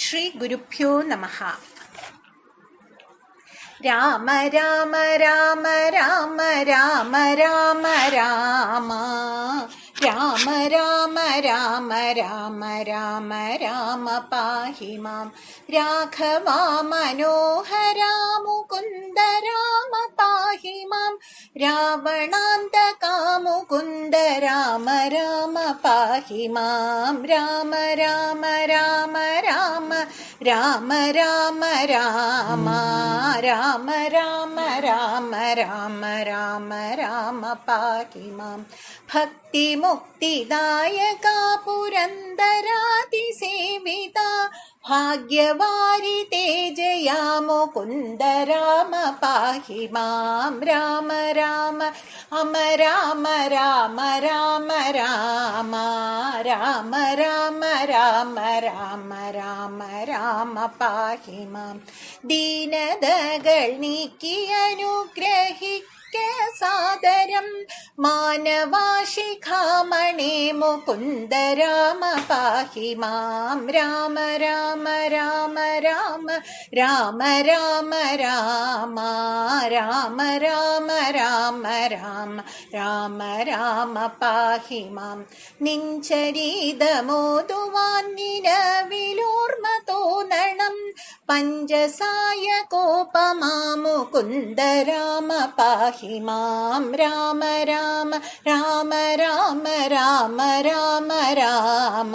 ശ്രീ ഗുരുഭ്യോ നമഃ. രാമ രാമ രാമ രാമ രാമ രാമ രാമ രാമ രാമ രാമ രാമ രാമ രാമ പാഹി മാം. രാഘവ മനോഹര മുകുന്ദ രാമ പാഹി മാം. രാവണാന്തക മുകുന്ദ രാമ രാമ പാഹി മാം. രാമ രാമ രാമ രാമ രാമ രാമ രാമ രാമ രാമ രാമ രാമ രാമ രാമ പാഹി മാം. ഭക്തി മുക്തിദായക പുരന്ദരാതിസേവിത ഭാഗ്യവാരി തേജയാ മുകുന്ദ രാമ പാഹി മാം. രാമ രാമ രാമ രാമ രാമ രാമ രാമ രാമ രാമ രാമ രാമ രാമ പാഹി മാം. ദീനതകൾ നീക്കി അനുഗ്രഹിക്ക സാദരം മാനവാശിഖാമണി മുകുന്ദ രാമ പാഹി മാം. രാമ രാമ രാമ രാമ രാമ രാമ രാമ രാമ രാമ രാമ രാമ രാമ രാമ പാഹി മാം. നിൻചരിതമോതുവാൻ നിലവിലോർമ്മ തോന്നണം പഞ്ചസായ കോപമാ മുകുന്ദ രാമ പാഹി മാം. രാമ രാമ രാമ രാമ രാമ രാമ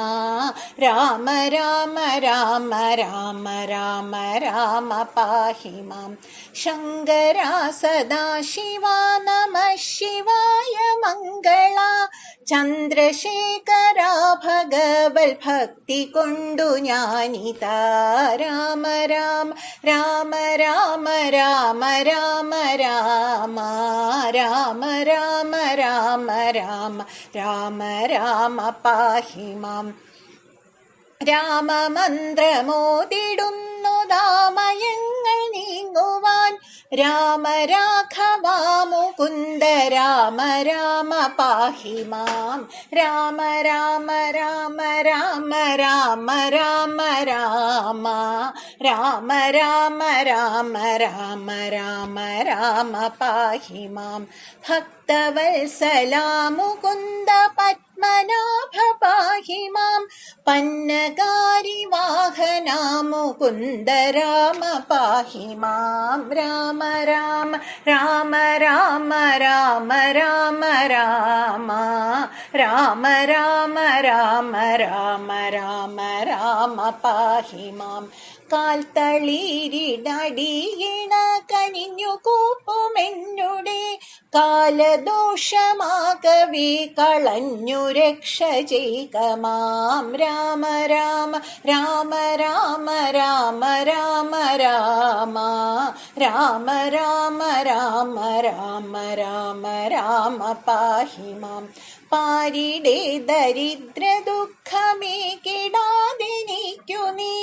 രാമ രാമ രാമ രാമ രാമ രാമ രാമ പാഹി മാം. ശങ്കര സദാശിവ നമ ശിവായ മംഗള ചന്ദ്രശേഖര ഭഗവൽ ഭക്തി കൊണ്ടു ഞാനിതാ. രാമ രാമ രാമ രാമ രാമ രാമ രാമ രാമ രാമ രാമ രാമ രാമ രാമ പാഹി മാം. രാമമന്ത്രമോതിടുന്നു ദാമയങ്ങൾ നീങ്ങുവാൻ രാമ രാഘവ മുകുന്ദ രാമ രാമ പാഹി മാം. രാമ രാമ രാമ രാമ രാമ രാമ രാമ രാമ രാമ രാമ രാമ രാമ രാമ പാഹി മാം. ഭക്തവത്സലാ മുകുന്ദ പത്മനാഭ പാഹി മാം. പന്നകാരി വാഹന മുകുന്ദ രാമ പാഹി മാം. രാമ രാമ രാമ രാമ രാമ രാമ രാമ രാമ രാമ രാമ രാമ രാമ രാമ പാഹി മാം. കാൽത്തളീരിടടിയിണ കനിഞ്ഞു കൂപ്പുമെന്നുടെ കാലദോഷമാകവി കളഞ്ഞു രക്ഷ ചെയ്ക മാം. രാമ രാമ രാമ രാമ രാമ രാമ രാമ രാമ രാമ രാമ രാമ രാമ രാമ പാഹി മാം. പാരിടെ ദരിദ്ര ദുഃഖമേ കിടാതിനിക്കു നീ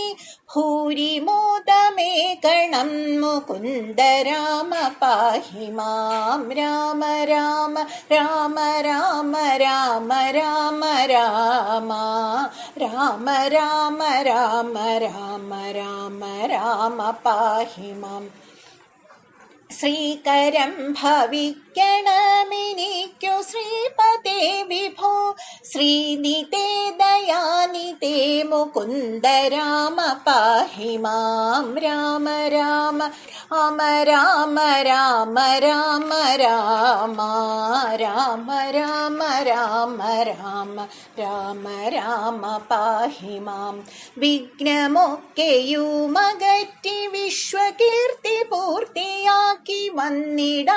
ഭൂരിമോദമേ ഗണം മുകുന്ദ രാമ പാഹി മാം. രാമ രാമ രാമ രാമ രാമ രാമ രാമ രാമ രാമ രാമ രാമ രാമ രാമ പാഹി മാം. ശ്രീകരം ഭവിക്കണമെനിക്കു ശ്രീപതേ വിഭോ ശ്രീനിതേ ദയാനിതേ മുകുന്ദ രാമ പാഹി മാം. രാമ രാമ രാമ രാമ രാമ രാമ രാമ രാമ രാമ രാമ രാമ രാമ രാമ പാഹി മാം. വിഘ്നമൊക്കെയുമകറ്റി വിശ്വകീർത്തി പൂർത്തിയാക്കി വന്നിടാനനുഗ്രഹിക്ക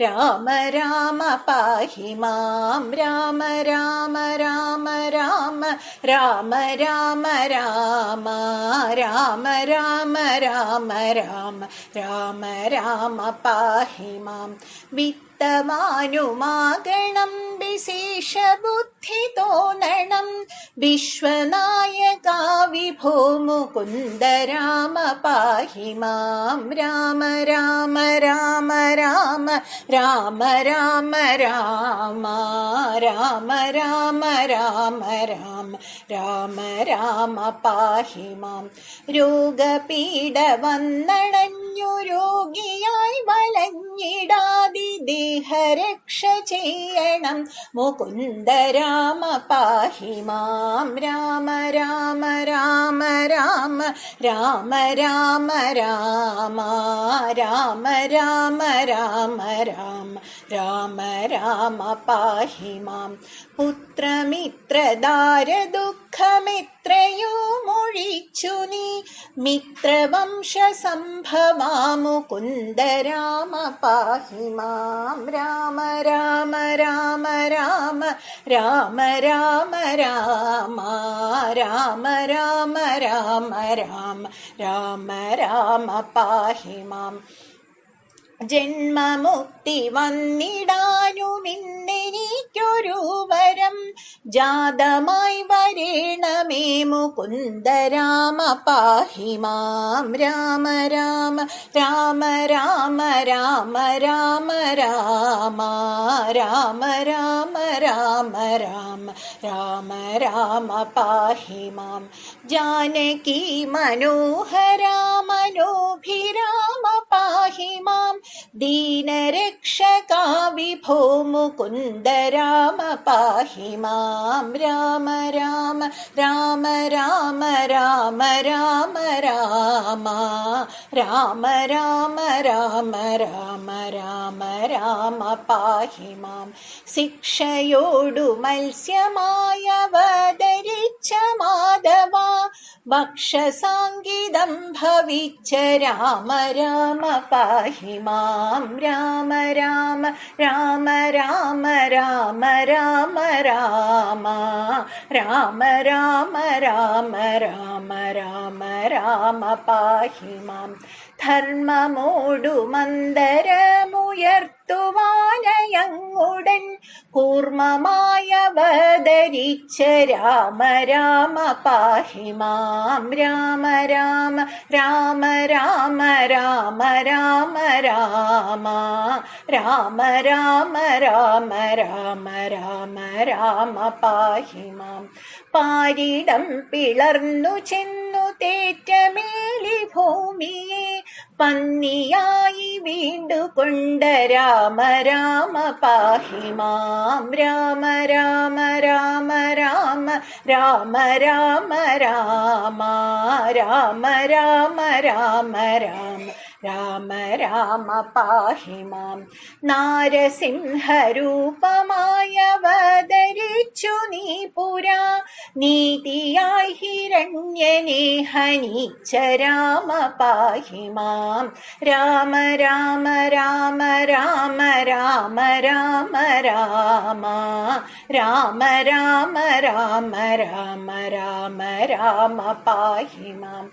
രാമ രാമ പാഹി മാം. രാമ രാമ രാമ രാമ രാമ രാമ രാമ രാമ രാമ രാമ രാമ രാമ രാമ പാഹി മാം. വിത്തമാനുമാകണം വിശേഷ ബുദ്ധി തോന്നണം വിശ്വനായകാ വിഭോ മുകുന്ദ രാമ പാഹി മാം രാമ രാമ രാമ രാമ രാമ രാമ രാമ രാമ രാമ രാമ രാമ രാമ രാമ പാഹി മാം രോഗപീഡ വന്നണഞ്ഞു രോഗിയായി വലഞ്ഞിടാതി ദേഹരക്ഷ ചെയ്യണം മുകുന്ദ രാമ പാഹി മാം രാമ രാമ രാമ രാമ രാമ രാമ രാമ രാമ രാമ രാമ രാമ രാമ രാമ പാഹി മാം പുത്രമിത്രദാരദുഃഖമിത്രയുമൊഴിച്ചു നീ മിത്രവംശ സംഭവാ മുകുന്ദ രാമ പാഹി മാം രാമ രാമ രാമ രാമ രാമ രാമ രാമ രാമ രാമ രാമ രാമ രാമ രാമ പാഹി മാം ജന്മമുക്തി വന്നിടാനുമിന്നെനിക്കൊരു വരം ജാതമായി വരേണമേ മുകുന്ദ രാമ പാഹി മാം രാമ രാമ രാമ രാമ രാമ രാമ രാമ രാമ രാമ രാമ രാമ രാമ രാമ പാഹി മാം ജാനകി മനോഹരാ മനോഭിരാമ പാഹി മാം ദീനരക്ഷകാ വിഭോ മുകുന്ദ രാമ പാഹി മാം രാമ രാമ രാമ രാമ രാമ രാമ രാമ രാമ രാമ രാമ രാമ രാമ രാമ പാഹി മാം ശിക്ഷയോടു മത്സ്യമായവതരിച്ച മാധവ ഭക്ഷസാങ്കിതം ഭവിച്ച രാമ രാമ പാഹി മാം രാമ രാമ രാമ രാമ രാമ രാമ രാമ രാമ രാമ രാമ രാമ രാമ രാമ പാഹി മാം ധർമ്മമോടു മന്ദരമുയർത്തുവാനയങ്ങുടൻ കൂർമ്മമായവതരിച്ച രാമ രാമ പാഹി മാം രാമ രാമ രാമ രാമ രാമ രാമ രാമ രാമ രാമ രാമ രാമ രാമ രാമ പാഹി മാം പാരിടം പിളർന്നു ചെന്നു തേറ്റമേലി ഭൂമിയെ പന്നിയായി വീണ്ടുകൊണ്ട രാമ രാമ പാഹി മാം രാമ രാമ രാമ രാമ രാമ രാമ രാമ രാമ രാമ രാമ രാമ രാമ രാമ പാഹി മാം നാരസിംഹരൂപമായവതരിച്ചു നീ പുരാ നീതിയായി ഹിരണ്യനെ ഹനിച്ച രാമ പാഹി മാം രാമ രാമ രാമ രാമ രാമ രാമ രാമ രാമ രാമ രാമ രാമ രാമ രാമ പാഹി മാം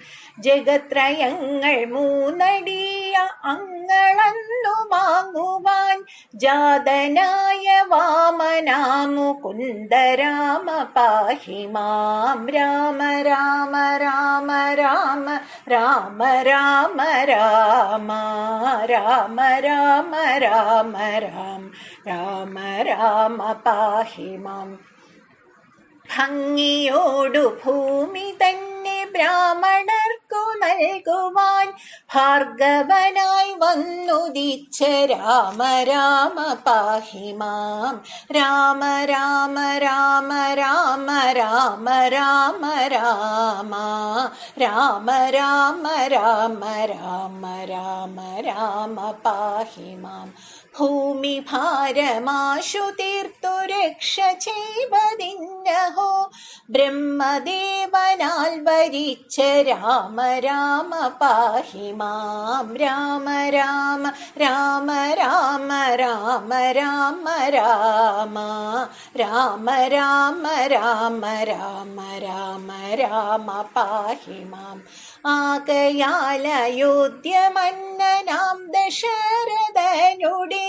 ജഗത്രയങ്ങൾ മൂന്നടിയ അങ്ങളന്നു വാങ്ങുവാൻ ജാതനായ വാമനാമുകുന്ദ രാമ പാഹി മാം രാമ രാമ രാമ രാമ രാമ രാമ രാമ രാമ രാമ രാമ രാമ രാമ രാമ പാഹി മാം ഭംഗിയോടു ഭൂമി തന്നെ ബ്രാഹ്മണർക്കു നൽകുവാൻ ഭാർഗവനായി വന്നുദിച്ച രാമ രാമ പാഹി മാം രാമ രാമ രാമ രാമ രാമ രാമ രാമ രാമ രാമ രാമ രാമ രാമ രാമ പാഹി മാം ഭൂമി ഭാരമാശു തീർത്തു രക്ഷ ചെയ്വതിന്നഹോ ബ്രഹ്മദേവനാൽ വരിച്ച രാമ രാമ പാഹി മാം രാമ രാമ രാമ രാമ രാമ രാമ രാമ രാമ രാമ രാമ രാമ രാമ രാമ പാഹി മാം ആകയാൽ അയോധ്യമന്നനാം ദശരഥനുടെ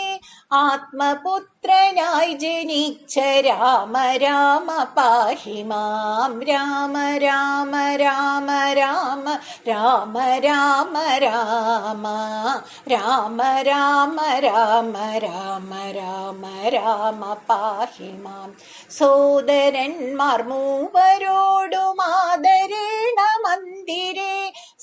ആത്മപുത്രനായി ജനിച്ച രാമ രാമ പാഹി മാം മാം രാമ രാമ രാമ രാമ രാമ രാമ രാമ രാമ രാമ രാമ രാമ രാമ രാമ പാഹി മാം സോദരന്മാർ മൂവരോടും ആദരേണ മന്ദിരേ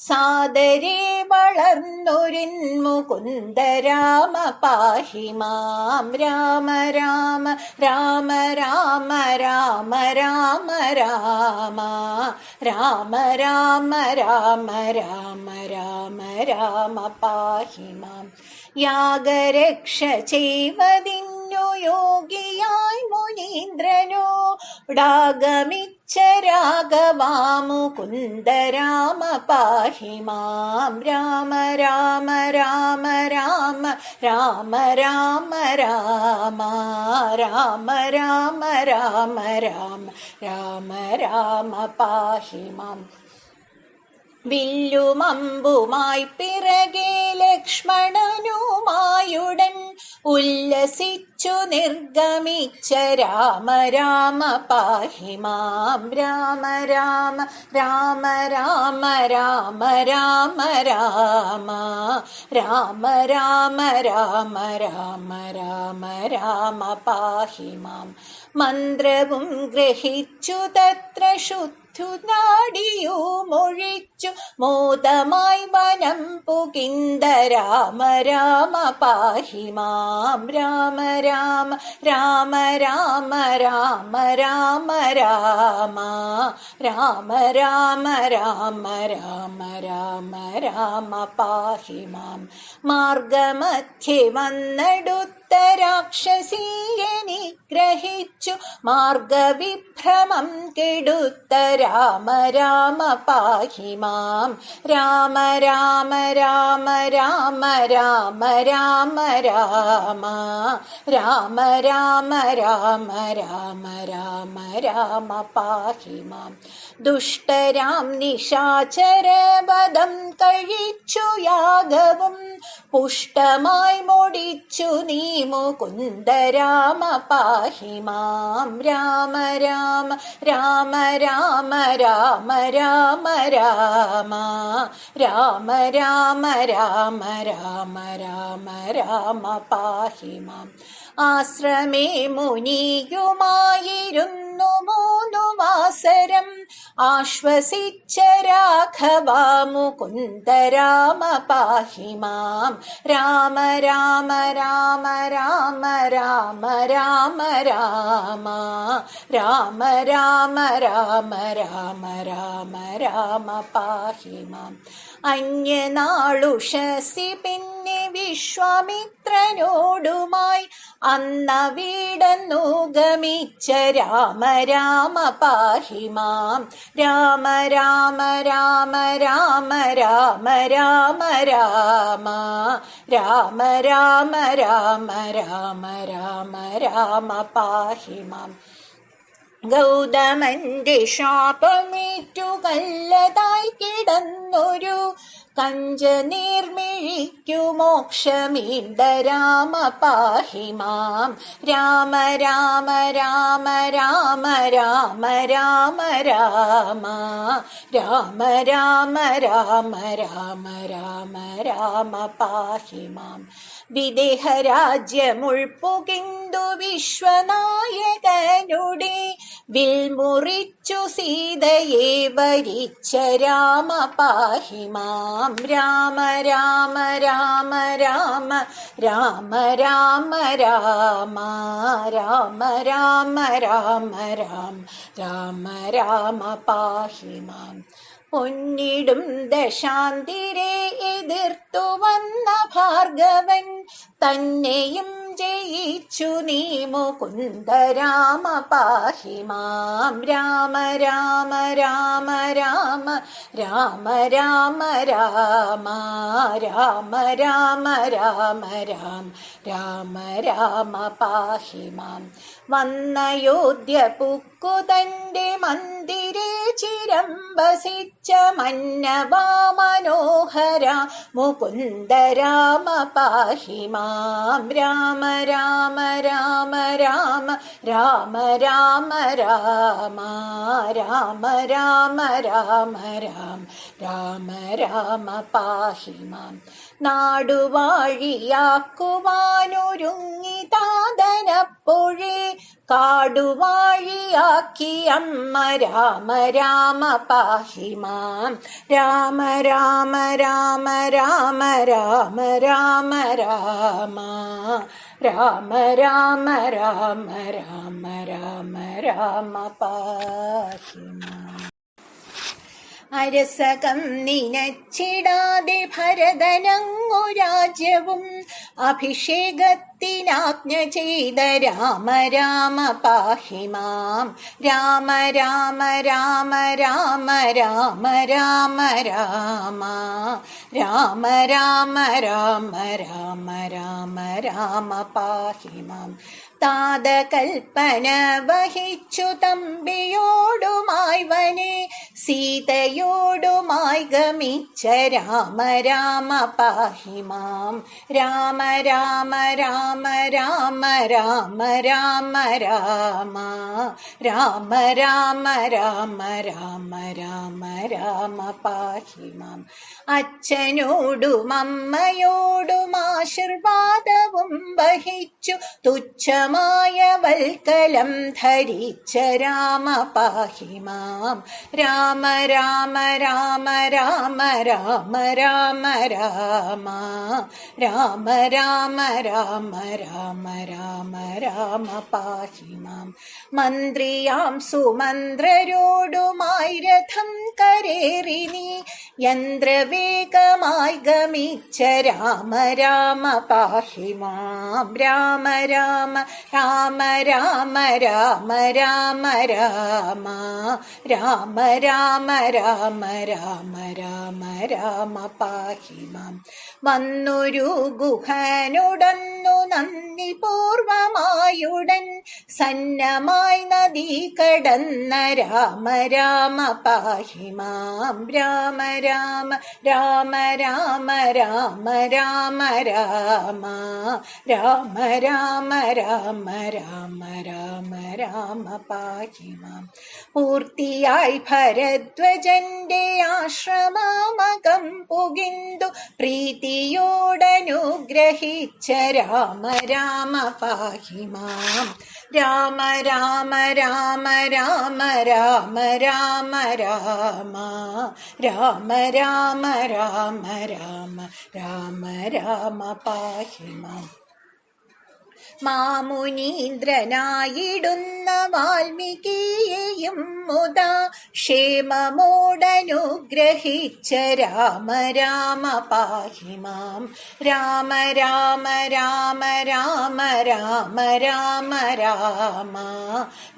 സാദരേ വളർന്നൊരിൻ മുകുന്ദ രാമ പാഹി മാം രാമ രാമ രാമ രാമ രാമ രാമ രാമ രാമ രാമ രാമ രാമ രാമ രാമ പാഹി മാം യാഗരക്ഷ ചെയ്വതിന്നു യോഗിയായി മുനീന്ദ്രനോടാഗമിച്ച രാഘവാമുകുന്ദ രാമ പാഹി മാം രാമ രാമ രാമ രാമ രാമ രാമ രാമ രാമ രാമ രാമ രാമ രാമ രാമ പാഹി മാം വില്ലുമമ്പുമായി പിറകെ ലക്ഷ്മണനുമായുടൻ ഉല്ലസിച്ചു നിർഗമിച്ച രാമ രാമ പാഹി മാം രാമ രാമ രാമ രാമ രാമ രാമ രാമ രാമ രാമ രാമ രാമ രാമ രാമ പാഹി മാം മന്ത്രവും ഗ്രഹിച്ചു തത്ര നാടിയുമൊഴിച്ചു മോദമായി വനം പുകിന്ദ രാമ രാമ പാഹി മാം രാമ രാമ രാമ രാമ രാമ രാമ രാമ രാമ രാമ രാമ രാമ രാമ രാമ പാഹി മാം മാർഗമധ്യേ വന്നെടുത്ത രാക്ഷസീയെ നിഗ്രഹിച്ചു മാർഗവിഭ്രമം കെടുത്ത രാമ രാമ പാഹി മാം രാമ രാമ രാമ രാമ രാമ രാമ രാമ രാമ രാമ രാമ രാമ രാമ രാമ പാഹി മാം ദുഷ്ടരാം നിശാചരവധം കഴിച്ചു യാഗവും പുഷ്ടമായി മുടിച്ചു നീ മുകുന്ദ രാമ പാഹി മാം രാമ രാമ രാമ രാമ രാമ രാമ രാമ രാമ രാമ രാമ രാമ രാമ രാമ പാഹി മാം ആശ്രമേ മുനിയുമായിരുന്നു 3 വാസരം ആശ്വസിച്ച രാഘവ മുകുന്ദ രാമ പാഹി മാം രാമ രാമ രാമ രാമ രാമ രാമ രാമ രാമ രാമ രാമ രാമ രാമ രാമ പാഹി മാം അന്യനാളുഷസി പിന്നെ വിശ്വാമിത്രനോടുമായി അന്നവിടന്നു ഗമിച്ച രാമ രാമ പാഹി മാം രാമ രാമ രാമ രാമ രാമ രാമ രാമ രാമ രാമ രാമ രാമ രാമ രാമ പാഹി മാം ഗൗതമന്റെ ശാപമേറ്റു കല്ലതായി കിടന്നൊരു കഞ്ച നീർമിഴിക്കു മോക്ഷമീണ്ട രാമ പാഹി മാം രാമ രാമ രാമ രാമ രാമ രാമ രാമ രാമ രാമ രാമ രാമ രാമ രാമ പാഹി മാം വിദേഹരാജ്യമുൾപുകിന്തു വിശ്വനായകനുടെ വിൽമുറിച്ചു സീതയെ വരിച്ച രാമ പാഹി മാം രാമ രാമ രാമ രാമ രാമ രാമ രാമ രാമ രാമ രാമ രാമ രാമ രാമ പാഹി മാം പൊന്നിടും ദശാന്തിരെ എതിർത്തു വന്ന ഭാർഗവൻ തന്നെയും ജയിച്ചു നീ മുകുന്ദ രാമ പാഹി മാം രാമ രാമ രാമ രാമ രാമ രാമ രാമ രാമ രാമ രാമ രാമ രാമ രാമ പാഹി മാം വന്നയോധ്യ പുക്കു തന്റെ മന്ദിരേ ചിരം വസിച്ച മന്നവാ മനോഹര മുകുന്ദ രാമ പാഹി മാം രാമ രാമ രാമ രാമ രാമ രാമ രാമ രാമ രാമ രാമ രാം രാമ രാമ പാഹി മാം നാടുവാഴിയാക്കുവാനൊരുങ്ങി താതനപ്പൊഴേ കാടുവാഴിയാക്കി അമ്മ രാമ രാമ പാഹി മാം രാമ രാമ രാമ രാമ രാമ രാമ രാമ രാമ രാമ രാമ രാമ രാമ രാമ പാഹി മാം അരസകം നിനച്ചിടാതെ ഭരതനങ്ങു രാജ്യവും അഭിഷേകത്തിനാജ്ഞ ചെയ്ത രാമ രാമ പാഹി മാം രാമ രാമ രാമ രാമ രാമ രാമ രാമ രാമ രാമ രാമ രാമ രാമ രാമ പാഹി മാം താതകൽപ്പന വഹിച്ചു തമ്പിയോടുമായി വനെ സീതയോടുമായി ഗമിച്ച രാമ രാമ പാഹി മാം രാമ രാമ രാമ രാമ രാമ രാമ രാമ രാമ രാമ രാമ രാമ രാമ രാമ പാഹി മാം അച്ഛനോടും അമ്മയോടും ആശീർവാദവും വഹിച്ചു തുച്ഛമായ വൽക്കലം ധരിച്ച രാമ പാഹി മാം രാമ രാമ രാമ രാമ രാമ രാമ രാമ രാമ രാമ രാമ രാമ രാമ രാമ പാഹി മാം മന്ത്രിയാം സുമന്ത്രരോടുമായി രഥം കരേറി നീ യന്ത്രവേഗമായി ഗമിച്ച രാമ രാമ പാഹി മാം രാമ രാമ രാമ രാമ രാമ രാമ രാമ രാമ രാമ രാമ രാമ രാമ രാമ പാഹി മാം വന്നൊരു ഗുഹനുടന്നു നന്ദി പൂർവമായുടൻ സന്നമായി നദി കടന്ന രാമ രാമ പാഹി മാം രാമ രാമ രാമ രാമ രാമ രാമ രാമ രാമ രാമ രാമ രാമ രാമ രാമ പാഹി മാം പൂർത്തിയായി ഭരദ്വജന്റെ ആശ്രമമകം പുകിന്തു പ്രീതിയോടനുഗ്രഹിച്ച രാമ രാമ പാഹി മാം രാമ രാമ രാമ രാമ രാമ രാമ രാമ രാമ രാമ രാമ രാമ രാമ രാമ പാഹി മാം മാമുനീന്ദ്രനായിടുന്ന വാൽമീകിയെയും മുദാ ക്ഷേമമോടനുഗ്രഹിച്ച രാമ രാമ പാഹി മാം രാമ രാമ രാമ രാമ രാമ രാമ രാമ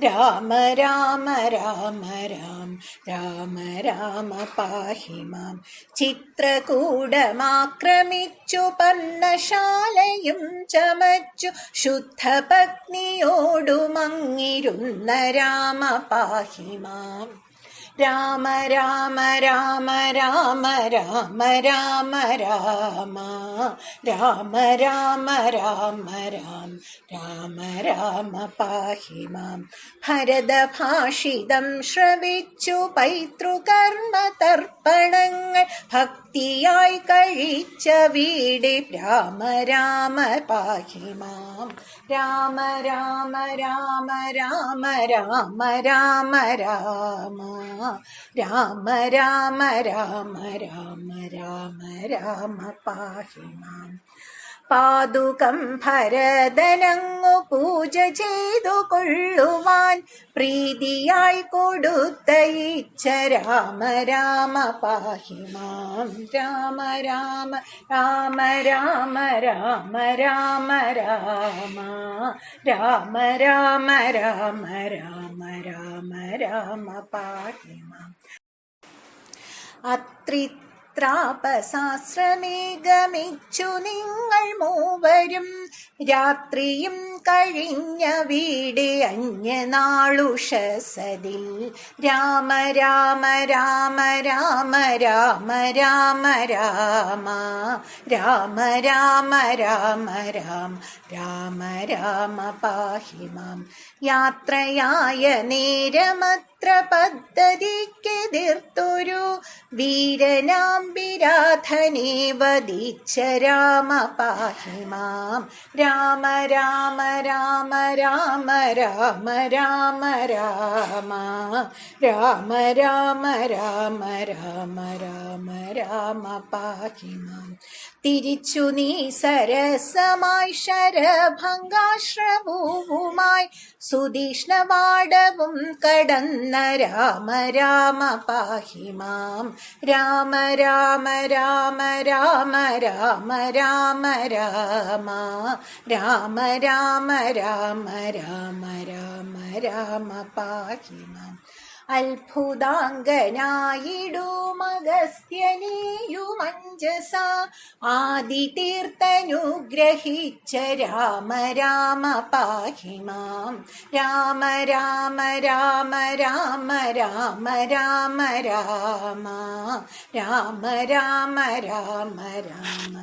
രാമ രാമ രാമ രാം രാമ രാമ പാഹി മാം ചിത്രകൂടമാക്രമിച്ചു പർണശാലയും ചമച്ചു ശുദ്ധപത്നിയോടുമങ്ങിരുന്ന രാമ പാഹി മാം രാമ രാമ രാമ രാമ രാമ രാമ രാമ രാമ രാമ രാമ രാം രാമ രാമ പാഹി മാം ഭരതഭാഷിതം ശ്രവിച്ചു പൈതൃകർമ്മ തർപ്പണങ്ങൾ ഭക്തിയായി കഴിച്ച വീട് രാമ രാമ പാഹി മാം രാമ രാമ രാമ രാമ രാമ രാമ രാമ രാമ രാമ രാമ രാമ രാമ രാമ പാഹി മാം പാദുകം ഭരതനങ്ങു പൂജ ചെയ്തു കൊള്ളുവാൻ പ്രീതിയായി കൊടുത്തയിച്ച രാമ രാമ പാഹി മാം രാമ രാമ രാമ രാമ രാമ രാമ രാമ രാമ രാമ രാമ രാമ രാമ രാമ പാഹി മാം അത്രിത്രാപസാശ്രമേ ഗമിച്ചു നിങ്ങൾ മൂവരും രാത്രിയും കഴിഞ്ഞ വീട് അന്യനാളുഷസതിൽ രാമ രാമ രാമ രാമ രാമ രാമ രാമ രാമ രാമ രാമ രാമ രാമ രാമ പാഹി മാം. യാത്രയായ നേരമത്ര പദ്ധതിക്കെതിർത്തൊരു വീരനാംബിരാധനെ വധിച്ച രാമ പാഹി മാം. രാമ രാമ രാമ രാമ രാമ രാമ രാമ രാമ രാമ രാമ രാമ രാമ രാമ പാഹി മാം. തിരിച്ചു നീ സരസമായി ശരഭംഗാശ്രവുമായി സുതീഷ്ണവാടവും കടന്ന രാമ രാമ പാഹി മാം. രാമ രാമ രാമ രാമ രാമ രാമ രാമ രാമ രാമ രാമ രാമ രാമ രാമ പാഹി മാം. അത്ഭുതാംഗനായിടുമഗസ്ത്യനെയുമഞ്ജസ ആദിതീർത്ഥനുഗ്രഹിച്ച രാമ രാമ പാഹി മാം. രാമ രാമ രാമ രാമ രാമ രാമ രാമ രാമ രാമ രാമ രാമ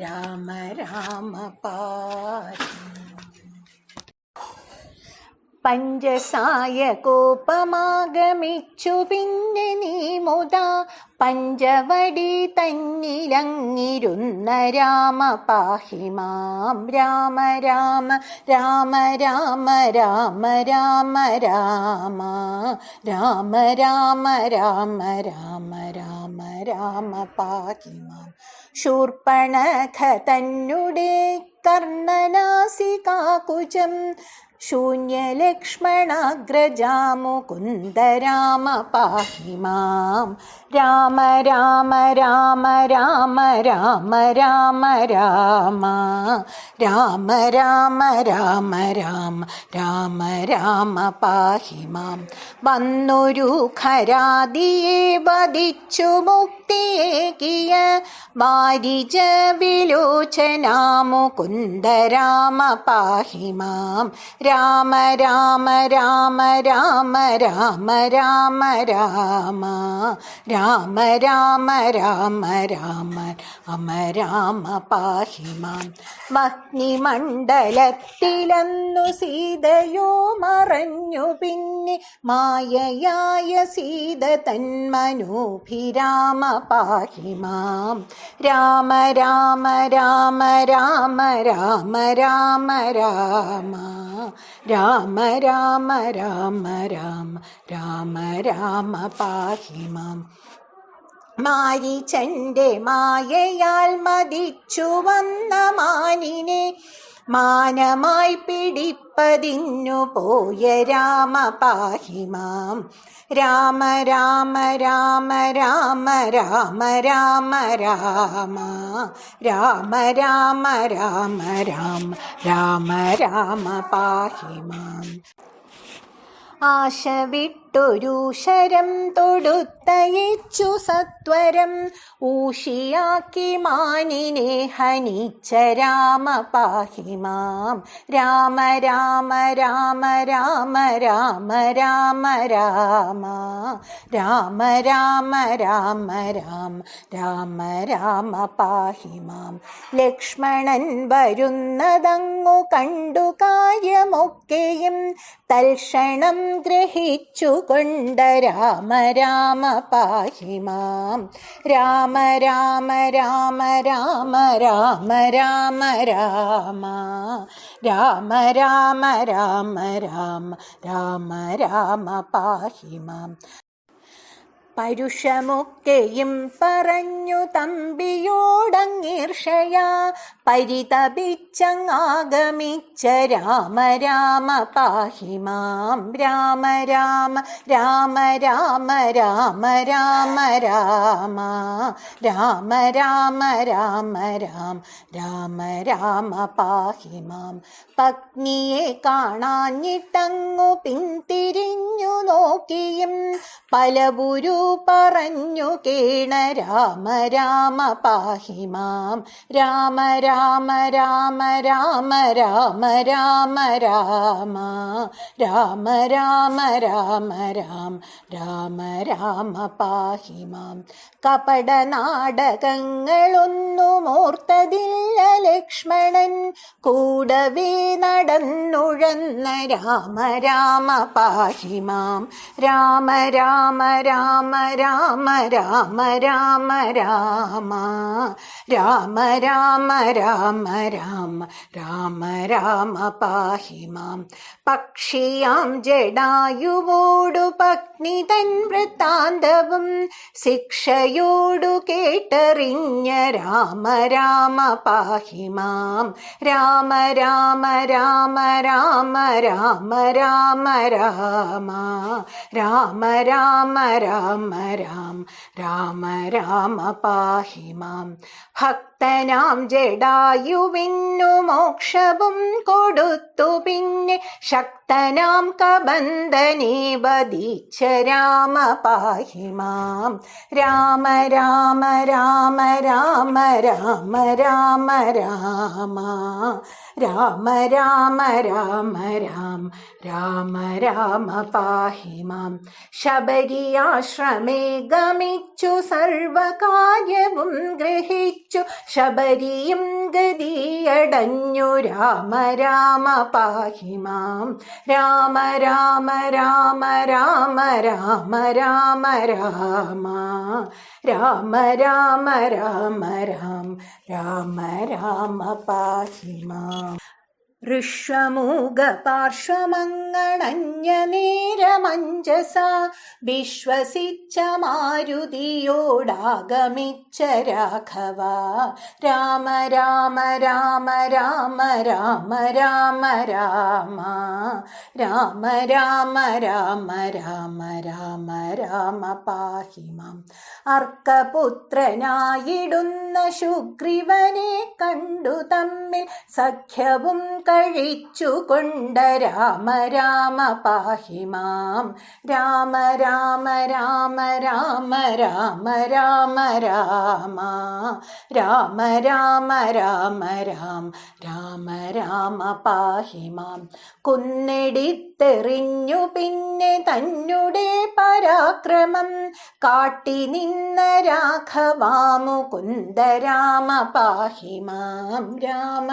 രാമ രാമ പാഹി. പഞ്ചസായ കോപമാഗമിച്ചു പിന്നെ നീ മുതാ പഞ്ചവടി തന്നിലങ്ങിരുന്ന രാമ പാഹി മാം. രാമ രാമ രാമ രാമ രാമ രാമ രാമ രാമ രാമ രാമ രാമ രാമ രാമ പാഹി മാം. ശൂർപ്പണഖ തന്നുടെ കർണനാസികാകുചം ശൂന്യലക്ഷ്മണാഗ്രജാമുകുന്ദ രാമ പാഹി മാം. രാമ രാമ രാമ രാമ രാമ രാമ രാമ രാമ രാമ രാമ രാമ രാമ രാമ പാഹി മാം. വന്നൊരു ഖരാദിയെ വധിച്ചു മുക്തിയേകിയ വാരിജ വിലോചനാമുകുന്ദ രാമ പാഹി മാം. രാമ രാമ രാമ രാമ രാമ രാമ രാമ രാമ രാമ രാമ രാമ രാമ രാമ പാഹി മാം. അഗ്നിമണ്ഡലത്തിലന്നു സീതയോ മറഞ്ഞു പിന്നെ മായയായ സീത തന്മനോഭിരാമ പാഹി മാം. രാമ രാമ രാമ രാമ രാമ രാമ രാമ രാമ രാമ രാമ രാമ രാമ രാമ പാഹി മാം. മാരീചന്റെ മായയാൽ മതിച്ചു വന്ന മാനിനെ മാനമായി പിടിപ്പതിന്നു പോയ രാമ പാഹി മാം. രാമ രാമ രാമ രാമ രാമ രാമ രാമ രാമ രാമ രാമ രാമ രാമ രാമ പാഹി മാം. ആശ വിട്ടൊരു ശരം തൊടുത്തയച്ചു സത്വരം ഊഷിയാക്കി മാനിനെ ഹനിച്ച രാമ പാഹി മാം. രാമ രാമ രാമ രാമ രാമ രാമ രാമ രാമ രാമ രാമ രാമ രാമ രാമ പാഹി മാം. ലക്ഷ്മണൻ വരുന്നതങ്ങു കണ്ടു കാര്യമൊക്കെയും തൽക്ഷണം ഗ്രഹിച്ചുകൊണ്ട രാമ രാമ പാഹി മാം. രാമ രാമ രാമ രാമ രാമ രാമ രാമ രാമ രാമ രാമ രാമ രാമ രാമ പാഹി മാം. പരുഷമൊക്കെയും പറഞ്ഞു തമ്പിയോടങ്ങീർഷയാ പരിതപിച്ചങ്ങാഗമിച്ച രാമ രാമ പാഹി മാം. രാമ രാമ രാമ രാമ രാമ രാമ രാമ രാമ രാമ രാമ രാമ രാമ രാമ പാഹി മാം. പത്നിയെ കാണാഞ്ഞിട്ടങ്ങു പിന്തിരിഞ്ഞു നോക്കിയും പലപുരു പറഞ്ഞു കേണ രാമ രാമ പാഹി മാം രാമ രാമ രാമ രാമ രാമ രാമ രാമ രാമ രാമ രാമ രാം രാമ രാമ പാഹി മാം കപട നാടകങ്ങളൊന്നും ഓർത്തതില്ല ലക്ഷ്മണൻ കൂടവേ നടന്നുഴന്ന രാമ രാമ പാഹി മാം രാമ രാമ രാമ രാമ രാമ രാമ രാമ രാമ രാമ രാമ രാമ രാമ രാമ പാഹി മാം പക്ഷിയാം ജടായുവോടു പത്നി തൻ വൃത്താന്തവും ശിക്ഷയോടു കേട്ടറിഞ്ഞ രാമ രാമ പാഹി മാം രാമ രാമ രാമ രാമ രാമ രാമ രാമ രാമ രാമ രാമ രാം രാമ രാമ പാഹി മാം ഭക്തനാം ജടായുവിന്നു മോക്ഷവും കൊടുത്തു പിന്നെ ശക്തനാം കബന്ധനെ വധിച്ച രാമ പാഹി മാം രാമ രാമ രാമ രാമ രാമ രാമ രാമ രാമ രാമ രാമ രാം രാമ രാമ പാഹി മാം ശബരിയാശ്രമേ ഗമിച്ചു സർവകാര്യവും ഗ്രഹിച്ചു ശബരിയും ഗതിയടഞ്ഞു രാമ രാമ പാഹി മാം രാമ രാമ രാമ രാമ രാമ രാമ രാമ രാമ രാമ രാമ രാം രാമ രാമ പാഹി മാം ഋഷ്വമൂക പാർശ്വമങ്ങണഞ്ഞ നേരമഞ്ജസ വിശ്വസിച്ച മാരുതിയോടാഗമിച്ച രാഘവ രാമ രാമ രാമ രാമ രാമ രാമ രാമ രാമ രാമ രാമ രാമ രാമ രാമ പാഹി മാം അർക്കപുത്രനായിടുന്ന ശുഗ്രീവനെ കണ്ടു തമ്മിൽ സഖ്യവും കഴിച്ചുകൊണ്ട രാമ രാമ പാഹി മാം രാമ രാമ രാമ രാമ രാമ രാമ രാമ രാമ രാമ രാമ രാം രാമ രാമ പാഹി മാം കുന്നെടിത്തെറിഞ്ഞു പിന്നെ തന്നെ പരാക്രമം കാട്ടി നിന്ന രാഘവാമുകുന്ദ രാമ പാഹി മാം രാമ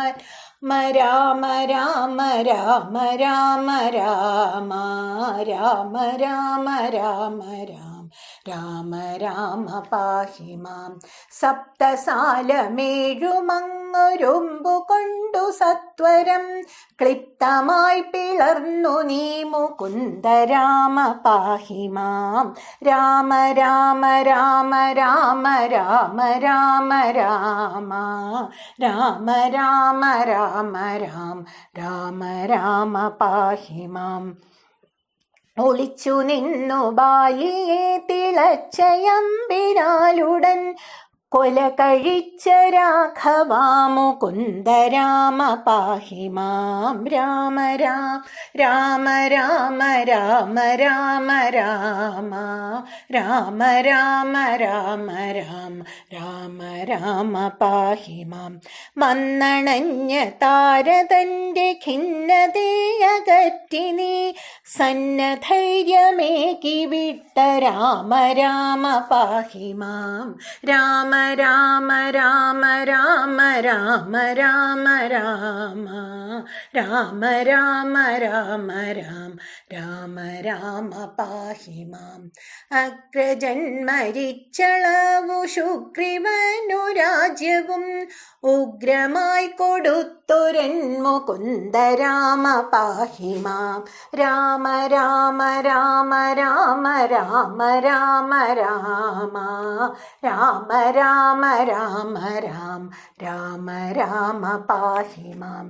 രാമ രാമ രാമ രാമ രാമ രാമ രാമ രാമ രാം രാമ രാമ പാഹി മാം സപ്തസാലമേഴുമങ്ങൊരുമ്പു കൊണ്ടു സത്വരം ക്ലിപ്തമായി പിളർന്നു നീ മുകുന്ദ രാമ പാഹി മാം രാമ രാമ രാമ രാമ രാമ രാമ രാമ രാമ രാമ രാമ രാം രാമ രാമ പാഹി മാം ഒളിച്ചു നിന്നു ബാലിയെ തിളച്ചയമ്പിനാലുടൻ കൊല കഴിച്ച രാഘവാമുകുന്ദ രാമ പാഹി മാം രാമ രാമ രാമ രാമ രാമ രാമ രാമ രാമ രാമ രാം രാമ രാമ പാഹി മാം വന്നണഞ്ഞ താരതന്റെ ഖിന്നതയകറ്റി നീ സന്നധൈര്യമേകി വിട്ട രാമ രാമ പാഹി മാം രാമ രാമ രാമ രാമ രാമ രാമ രാമ രാമ രാമ രാമ രാം രാമ രാമ പാഹി മാം അഗ്രജന്മരിച്ചളവു ശുഗ്രീവനു രാജ്യവും ഉഗ്രമായി കൊടുത്തൊരൻ മുകുന്ദ രാമ പാഹി മാം രാമ രാമ രാമ രാമ രാമ രാമ രാമ രാമ രാമ രാമ രാമ രാം രാമ രാമ പാഹി മാം.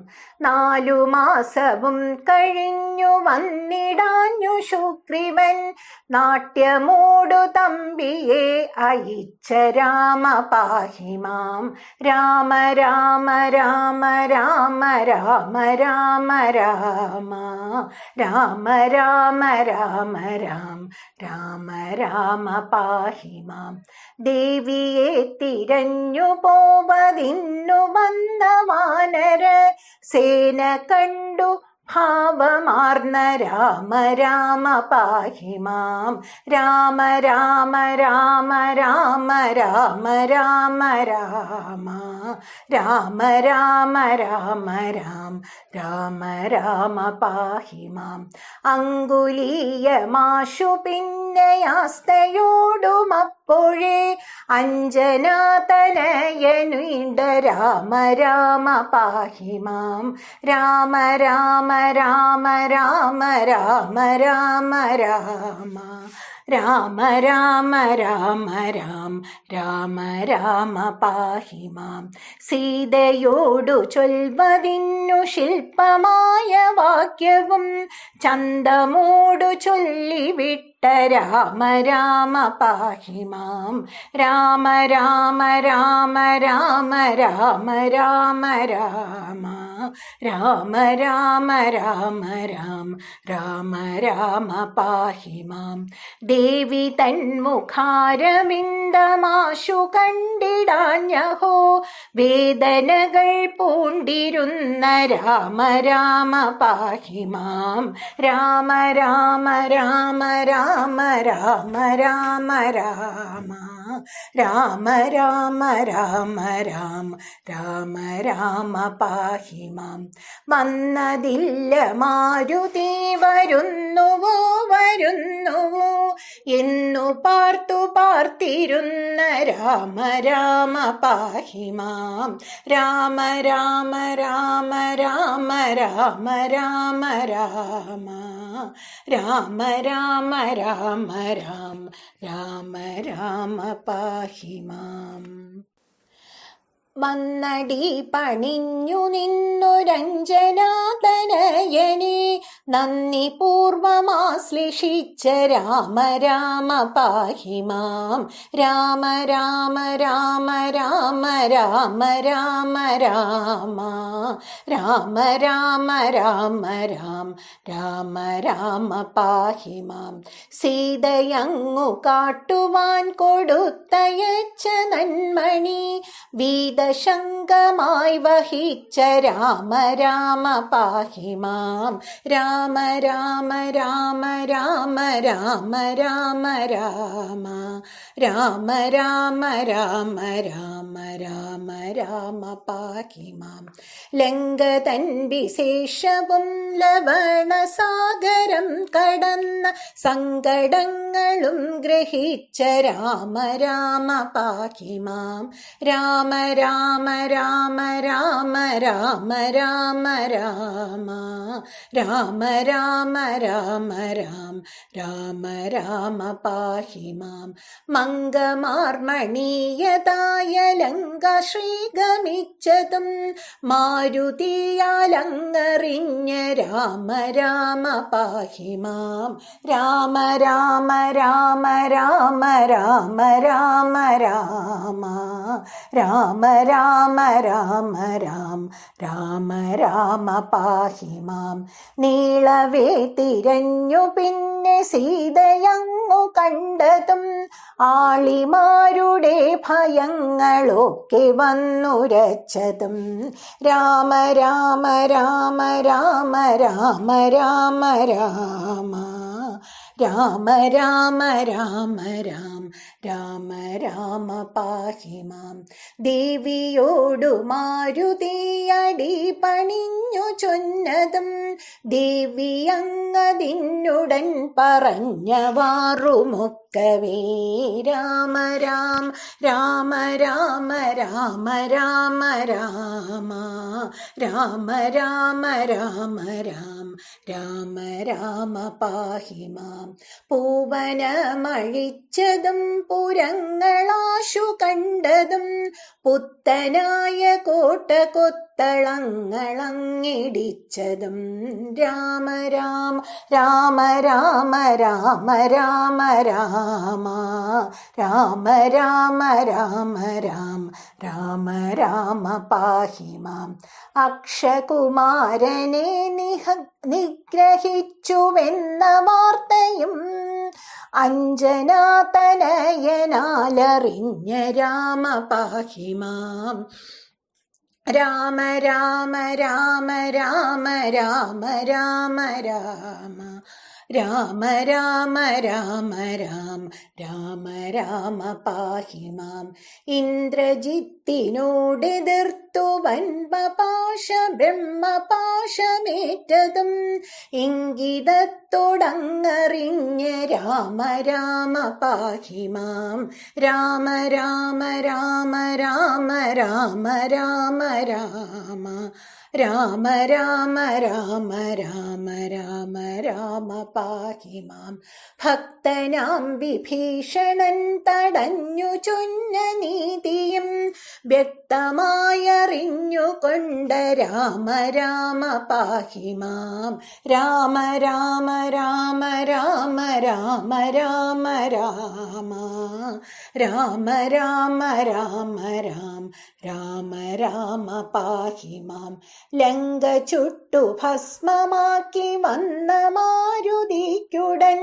4 മാസവും കഴിഞ്ഞു വന്നിടാഞ്ഞു ശുഗ്രീവൻ, നാട്യമോടു തമ്പിയെ അയച്ച രാമ പാഹി മാം. രാമ രാമ രാമ രാമ രാമ രാമ രാമ രാമ രാമ രാമ രാം രാമ രാമ പാഹി മാം. ദേവിയെ തിരഞ്ഞു പോവതിന്നു വന്ന വാനര സേന കണ്ടു ഭാവമാർന്ന രാമ രാമ പാഹി മാം. രാമ രാമ രാമ രാമ രാമ രാമ രാമ രാമ രാമ രാമ രാം രാമ രാമ പാഹി മാം. അങ്കുലീയമാശു പിന്നെയാസ്തയോടുമപ്പോഴേ അഞ്ജനാതനയനുണ്ട രാമ രാമ പാഹി മാം. രാമ രാമ രാമ രാമ രാമ രാമ രാമ രാമ രാമ രാമ രാം രാമ രാമ പാഹി മാം. സീതയോടു ചൊൽവതിന്നു ശില്പമായ വാക്യവും ചന്തമോടു ചൊല്ലിവിട്ട രാമ രാമ പാഹി മാം. രാമ രാമ രാമ രാമ രാമ രാമ രാമ രാമ രാമ രാമ രാം രാമ രാമ പാഹി മാം. ദേവി തന്മുഖാരവിന്ദമാശു കണ്ടിടാഞ്ഞഹോ വേദനകൾ പൂണ്ടിരുന്ന രാമ രാമ പാഹി മാം. രാമ രാമ രാമ രാമ രാമ രാമ രാമ രാമ രാമ രാമ രാം രാമ രാമ പാഹി മാം. വന്നതില്ല മാരുതി വരുന്നുവോ വരുന്നുവോ എന്നു പാർത്തു പാർത്തിരുന്ന രാമ രാമ പാഹി മാം. രാമ രാമ രാമ രാമ രാമ രാമ രാമ രാമ രാമ രാമ രാം രാമ രാമ പാഹി മാം. വന്നടി പണിഞ്ഞു നിന്നൊരഞ്ജനാതനയനെ നന്ദി പൂർവമാശ്ലിഷിച്ച രാമ രാമ പാഹി മാം. രാമ രാമ രാമ രാമ രാമ രാമ രാമ രാമ രാമ രാമ രാം രാമ രാമ പാഹി മാം. സീതയങ്ങു കാട്ടുവാൻ കൊടുത്തയച്ച നന്മണി വീതശങ്കമായി വഹിച്ച രാമ രാമ പാഹി മാം. രാമ രാമ രാമ രാമ രാമ രാമ രാമ രാമ രാമ രാമ രാമ രാമ രാമ പാഹി മാം. ലങ്കതൻ വിശേഷവും ലവണസാഗരം കടന്ന സങ്കടങ്ങളും ഗ്രഹിച്ച രാമ രാമ പാഹി മാം. രാമ രാമ രാമ രാമ രാമ രാമ രാമ രാമ രാമ രാമ രാം രാമ രാമ പാഹി മാം. മംഗമാർമണീയതായ ലങ്ക ശ്രീഗമിച്ചതും മാരുതിയാലങ്ങറിഞ്ഞ രാമ രാമ പാഹി മാം. രാമ രാമ രാമ രാമ രാമ രാമ രാമ രാമ രാമ രാമ രാം രാമ രാമ പാഹി മാം. നീളവേ തിരഞ്ഞു പിന്നെ സീതയങ്ങു കണ്ടതും ആളിമാരുടെ ഭയങ്ങളൊക്കെ വന്നുരച്ചതും രാമ രാമ രാമ രാമ രാമ രാമ രാമ രാമ രാമ രാമ രാം രാമ രാമ പാഹി മാം. ദേവിയോടു മാരുതിയടി പണിഞ്ഞു ചൊന്നതും ദേവി അങ്ങതിനുടൻ പറഞ്ഞവാറുമൊക്കവേ രാമ രാം രാമ രാമ രാമ രാമ രാമ രാമ രാമ രാമ രാം രാമ രാമ പാഹി മാം. മാം. പൂവനമഴിച്ചതും പുരങ്ങളാശു കണ്ടതും പുത്തനായ കോട്ട കൊത്തളങ്ങളങ്ങിടിച്ചതും രാമ രാമ രാമ രാമ രാമ രാമ രാമ രാമ രാമ രാമ രാമ രാമ രാമ പാഹി മാം. അക്ഷകുമാരനെ നിഗ്രഹിച്ചുവെന്ന വാർത്തയും അഞ്ജനാതനയനാലറിഞ്ഞ രാമ പാഹി മാം. രാമ രാമ രാമ രാമ രാമ രാമ രാമ രാമ രാമ രാമ രാമ രാമ രാമ പാഹി മാം. ഇന്ദ്രജിത്തിനോടെതിർത്തു വൻപപാശ ബ്രഹ്മപാശമേറ്റതും ഇംഗിതത്തോടങ്ങറിഞ്ഞ രാമ രാമ പാഹി മാം. രാമ രാമ രാമ രാമ രാമ രാമ രാമ രാമ രാമ രാമ രാമ രാമ രാമ പാഹി മാം. ഭക്തനാം വിഭീഷണൻ തടഞ്ഞു ചൊന്ന നീതിയും വ്യക്തമായറിഞ്ഞുകൊണ്ട രാമ രാമ പാഹി മാം. രാമ രാമ രാമ രാമ രാമ രാമ രാമ രാമ രാമ രാമ രാമ രാമ രാമ പാഹി മാം. ലങ്ക ചുട്ടു ഭസ്മമാക്കി വന്ന മാരുതിക്കുടൻ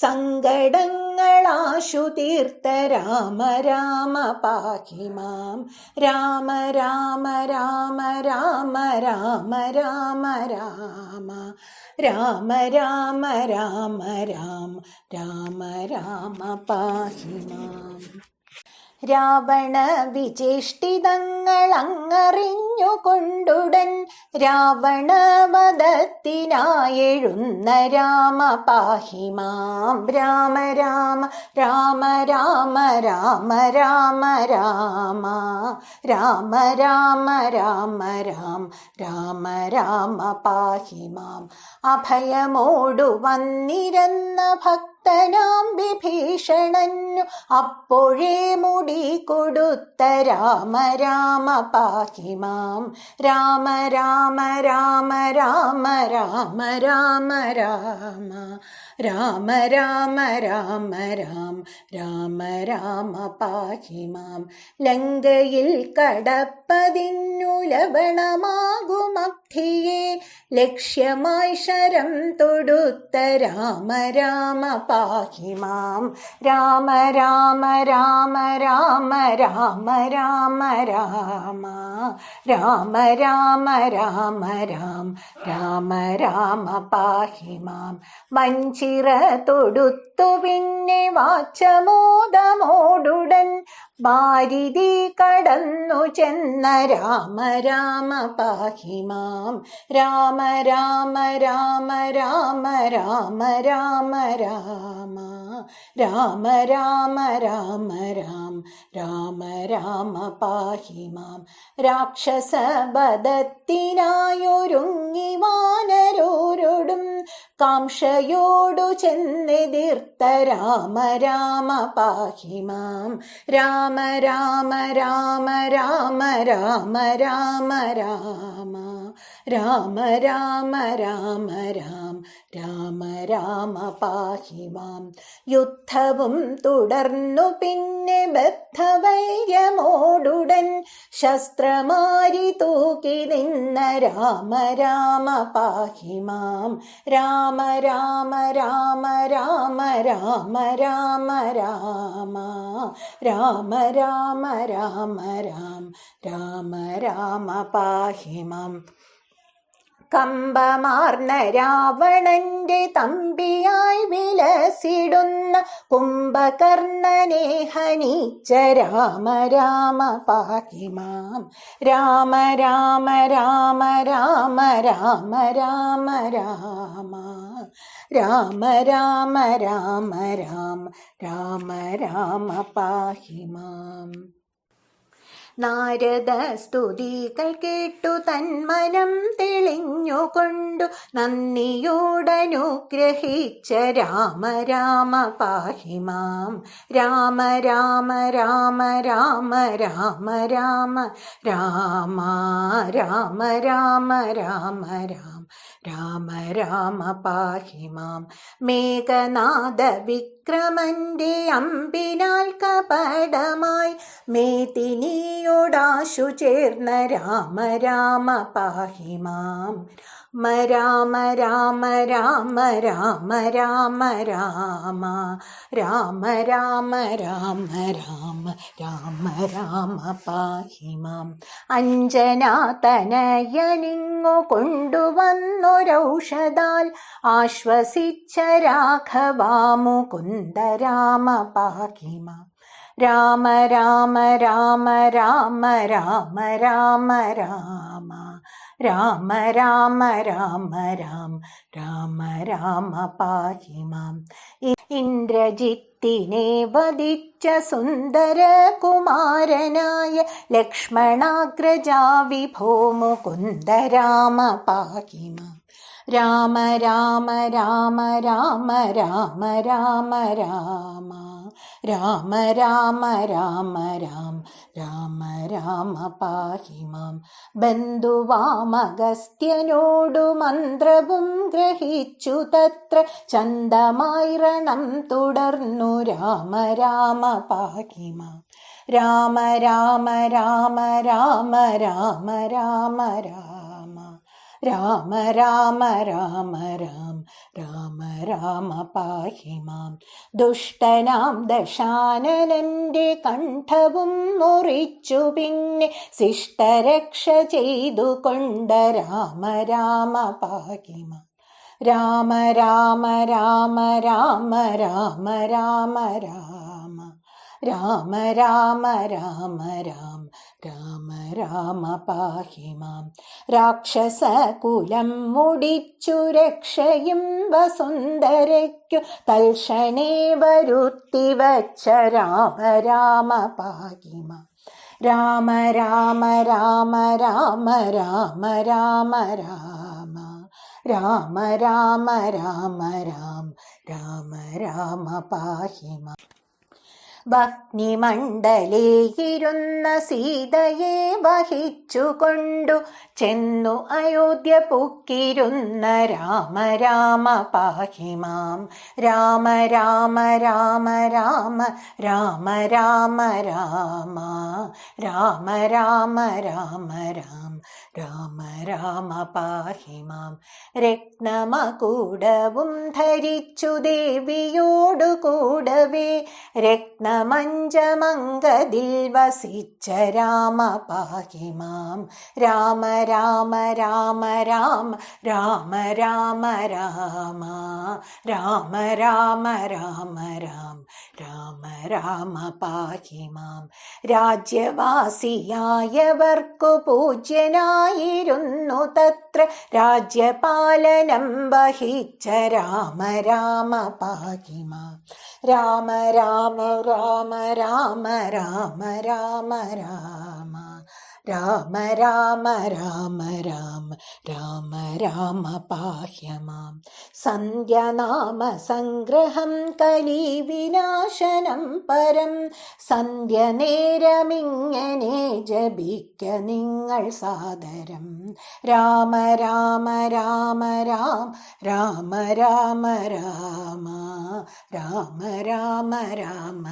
സങ്കടങ്ങളാശു തീർത്ത രാമ രാമ പാഹി മാം. രാമ രാമ രാമ രാമ രാമ രാമ രാമ രാമ രാമ രാമ രാമ രാമ രാമ പാഹി മാം. രാവണ വിചേഷ്ടിതങ്ങളങ്ങറിഞ്ഞുകൊണ്ടുടൻ രാവണവധത്തിനായെഴുന്ന രാമ പാഹി മാം. രാമ രാമ രാമ രാമ രാമ രാമ രാമ രാമ രാമ രാമ രാമ രാമ രാമ പാഹി മാം. അഭയമോടു വന്നിരുന്ന ഭക്തനാം വിഭീഷണനു അപ്പോഴേ മുടി കൊടുത്ത രാമ രാമ പാഹി മാം. രാമ രാമ രാമ രാമ രാമ രാമ രാമ രാമ രാമ രാമ രാമ രാമ രാമ പാഹി മാം. ലങ്കയിൽ കടപ്പതിന്നു ലവണമാകുമബ്ധിയെ ലക്ഷ്യമായി ശരം തൊടുത്ത രാമ രാമ പാഹി മാം. രാമ രാമ രാമ രാമ രാമ രാമ രാമ രാമ രാമ രാമ രാമ രാമ രാമ പാഹി മാം. വഞ്ചിറ തൊടുത്തു പിന്നെ വാച്ചമോദമോടുടൻ ഭാരിതി കടന്നു ചെന്ന രാമ രാമ പാഹി മാം. രാമ രാമ രാമ രാമ രാമ രാമ രാമ രാമ രാമ രാമ രാമ രാമ രാമ പാഹി മാം. രാക്ഷസബദ്ധത്തിനായൊരുങ്ങി വാനരോരോടും കാംക്ഷയോടു ചെന്നെതിർത്ത രാമ രാമ പാഹി മാം. രാമ രാമ രാമ രാമ രാമ രാമ രാമ രാമ രാമ രാമ രാമ രാമ രാമ പാഹി മാം. യുദ്ധവും തുടർന്നു പിന്നെ ബദ്ധവൈര്യമോടുടൻ ശസ്ത്രമാരി തൂക്കി നിന്ന രാമ രാമ പാഹി മാം. രാമ രാമ രാമ രാമ രാമ രാമ രാമ രാമ രാമ രാമ രാമ രാമ രാമ പാഹി മാം. കമ്പമാർന്ന രാവണന്റെ തമ്പിയായി വിലസിടുന്ന കുംഭകർണനെ ഹനിച്ച രാമ രാമ പാഹി മാം. രാമ രാമ രാമ രാമ രാമ രാമ രാമ രാമ രാമ രാമ രാമ രാമ രാമ പാഹി മാം. നാരദ സ്തുതികൾ കേട്ടു തന്മനം തെളിഞ്ഞുകൊണ്ടു നന്ദിയോടനുഗ്രഹിച്ച രാമ രാമ പാഹി മാം. രാമ രാമ രാമ രാമ രാമ രാമ രാമ രാമ രാമ രാമ രാമ രാമ രാമ പാഹി മാം. മേഘനാദ വിക്രമന്റെ അമ്പിനാൽ കപടമായി മേദിനിയോടാശു ചേർന്ന രാമ രാമ പാഹി മാം. രാമ രാമ രാമ രാമ രാമ രാമ രാമ രാമ രാമ രാമ രാമ രാമ പാഹി മാം. അഞ്ജനാതനയനിങ്ങു കൊണ്ടുവന്നൊരൗഷധാൽ ആശ്വസിച്ച രാഘവാമുകുന്ദ രാമ പാഹി മാം. രാമ രാമ രാമ രാമ രാമ രാമ രാമ രാമ രാമ രാമ രാമ രാമ രാമ പാഹി മാം. ഇന്ദ്രജിത്തിനെ വധിച്ച സുന്ദരകുമാരനായ ലക്ഷ്മണാഗ്രജാ വിഭോ മുകുന്ദ രാമ പാഹി മാം. രാമ രാമ രാമ രാമ രാമ രാമ രാമ രാമ രാമ രാമ രാമ രാമ രാമ പാഹി മാം. ബന്ധുവാമഗസ്ത്യനോടു മന്ത്രവും ഗ്രഹിച്ചു തത്ര ചന്തമായി രണം തുടർന്നു രാമ രാമ പാഹി മാം. രാമ രാമ രാമ രാമ രാമ രാമ രാമ രാമ രാമ രാമ രാമ രാമ രാമ പാഹി മാം. ദുഷ്ടനാം ദശാനനന്റെ കണ്ഠവും മുറിച്ചു പിന്നെ ശിഷ്ടരക്ഷ ചെയ്തു കൊണ്ട രാമ രാമ പാഹി മാം. രാമ രാമ രാമ രാമ രാമ രാമ രാമ രാമ രാമ രാമ രാമ രാമ രാമ പാഹി മാം. രാക്ഷസകുലം മുടിച്ചു രക്ഷയും വസുന്ധരയ്ക്കു തൽക്ഷണേ വരുത്തിവച്ച രാമ രാമ പാഹി മാം. രാമ രാമ രാമ രാമ രാമ രാമ രാമ രാമ രാമ രാമ രാമ രാമ രാമ പാഹി മാം. ഭഗ്നിമണ്ഡലേയിരുന്ന സീതയെ വഹിച്ചുകൊണ്ടു ചെന്നു അയോധ്യ പുക്കിരുന്ന രാമ രാമ പാഹി മാം. രാമ രാമ രാമ രാമ രാമ രാമ രാമ രാമ രാമ രാമ രാമ രാമ രാമ പാഹി മാം. രത്നമകുടവും ധരിച്ചു ദേവിയോടു കൂടവേ രത്നമഞ്ചമംഗതിൽ വസിച്ച രാമ പാഹി മാം. രാമ രാമ രാമ രാമ രാമ രാമ രാമ രാമ രാമ രാമ രാമ രാമ രാമ പാഹി മാം. രാജ്യവാസിയായവർക്കു പൂജ്യനായിരുന്നു തത്ര രാജ്യപാലനം വഹിച്ച രാമ രാമ പാഹി മാം. രാമ രാമ രാമ രാമ രാമ രാമ രാമ രാമ രാമ രാമ രാമ രാമ രാമ പാഹി മാം. സന്ധ്യനാമ സംഗ്രഹം കലിവിനാശനം പരം സന്ധ്യ നേരമിങ്ങനെ ജപിക്ക നിങ്ങൾ സാദരം. രാമ രാമ രാമ രാമ രാമ രാമ രാമ രാമ രാമ രാമ രാമ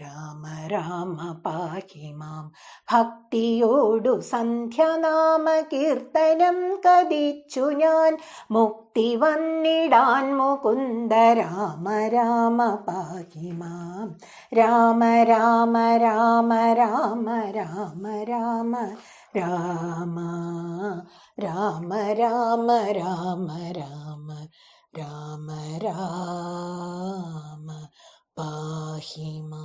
രാമ രാമ പാഹി മാം. ഭക്തിയോടു സന്ധ്യനാമ കീർത്തനം കദിച്ചു ഞാൻ മുക്തി വന്നിടാൻ മുകുന്ദ രാമ രാമ പാഹി മാം. രാമ രാമ രാമ രാമ രാമ രാമ രാമ രാമ രാമ രാമ രാമ രാമ രാമ പാഹി മാം.